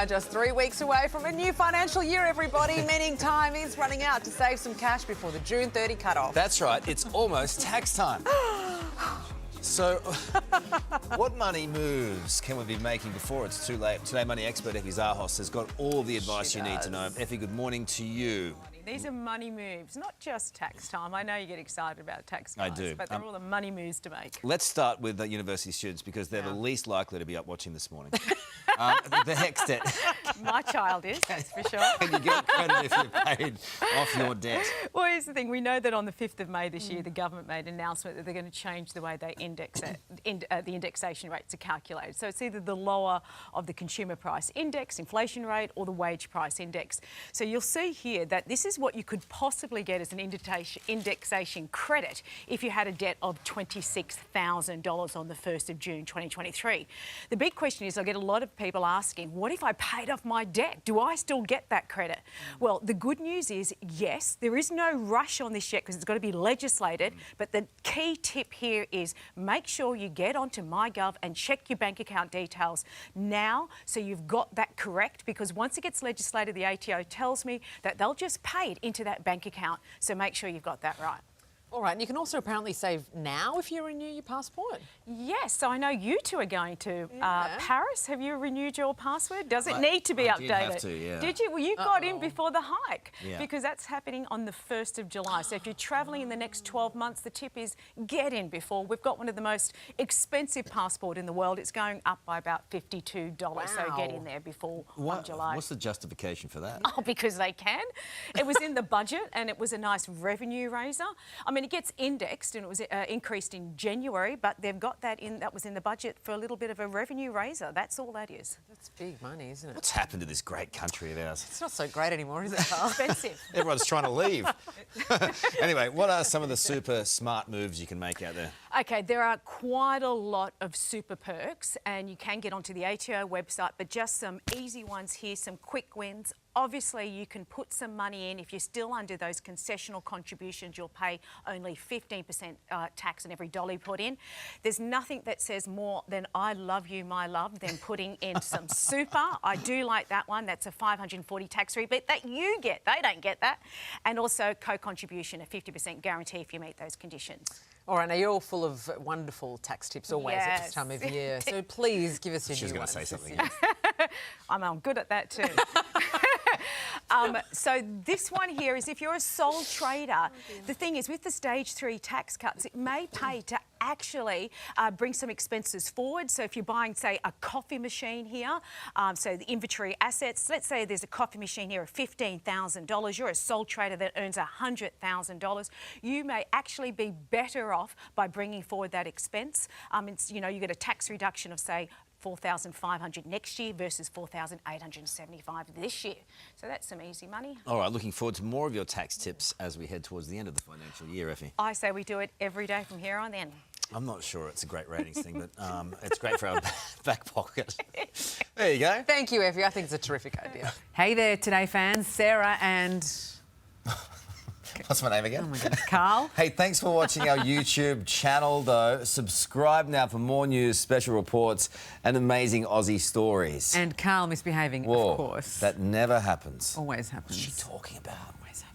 are just 3 weeks away from a new financial year, everybody, meaning time is running out to save some cash before the June 30 cutoff. That's right, it's almost tax time. So, what money moves can we be making before it's too late? Today, money expert Effie Zahos has got all the advice you need to know. Effie, good morning to you. These are money moves, not just tax time. I know you get excited about tax I guys, do. but they're all the money moves to make. Let's start with the university students because they're the least likely to be up watching this morning. The HECS debt. My child is, that's for sure. Can you get credit if you're paid off your debt? Well, here's the thing. We know that on the 5th of May this year, the government made an announcement that they're going to change the way they index it, the indexation rates are calculated. So it's either the lower of the consumer price index, inflation rate, or the wage price index. So you'll see here that this is what you could possibly get as an indexation credit if you had a debt of $26,000 on the 1st of June 2023. The big question is, I get a lot of people asking, what if I paid off my debt? Do I still get that credit? Well, the good news is, yes, there is no rush on this yet because it's got to be legislated. But the key tip here is make sure you get onto MyGov and check your bank account details now so you've got that correct, because once it gets legislated, the ATO tells me that they'll just pay it into that bank account. So make sure you've got that right. All right, and you can also apparently save now if you renew your passport. Yes, so I know you two are going to Paris. Have you renewed your password? Does it need to be updated? Did have to, yeah. Did you? Well, you got in before the hike because that's happening on the 1st of July. So if you're travelling in the next 12 months, the tip is get in before. We've got one of the most expensive passport in the world. It's going up by about $52. Wow. So get in there before 1 July. What's the justification for that? Oh, because they can. It was in the budget and it was a nice revenue raiser. I mean, it gets indexed and it was increased in January, but they've got that in. That was in the budget for a little bit of a revenue raiser. That's all that is. That's big money, isn't it? What's happened to this great country of ours? It's not so great anymore, is it, Carl? Expensive. Everyone's trying to leave. Anyway, what are some of the super smart moves you can make out there? Okay, there are quite a lot of super perks and you can get onto the ATO website, but just some easy ones here, some quick wins. Obviously, you can put some money in. If you're still under those concessional contributions, you'll pay only 15% tax on every dollar you put in. There's nothing that says more than I love you, my love, than putting in some super. I do like that one. That's a $540 tax rebate that you get. They don't get that. And also co-contribution, a 50% guarantee if you meet those conditions. All right, now you're all full of wonderful tax tips always at this time of year. So please give us your She was new going to ones. say something. I'm good at that too. So this one here is if you're a sole trader, the thing is with the stage 3 tax cuts, it may pay to actually bring some expenses forward. So if you're buying, say, a coffee machine here, so the inventory assets, let's say there's a coffee machine here of $15,000, you're a sole trader that earns $100,000, you may actually be better off by bringing forward that expense. You get a tax reduction of, say, $4,500 next year versus $4,875 this year. So that's some easy money. All right, looking forward to more of your tax tips as we head towards the end of the financial year, Effie. I say we do it every day from here on in. I'm not sure it's a great ratings thing, but it's great for our back pocket. There you go. Thank you, Effie. I think it's a terrific idea. Hey there, Today fans. Sarah and... What's my name again? Oh my goodness, Carl. Hey, thanks for watching our YouTube channel, though. Subscribe now for more news, special reports, and amazing Aussie stories. And Carl misbehaving, Whoa, of course. that never happens. Always happens. What's she talking about? Always happens.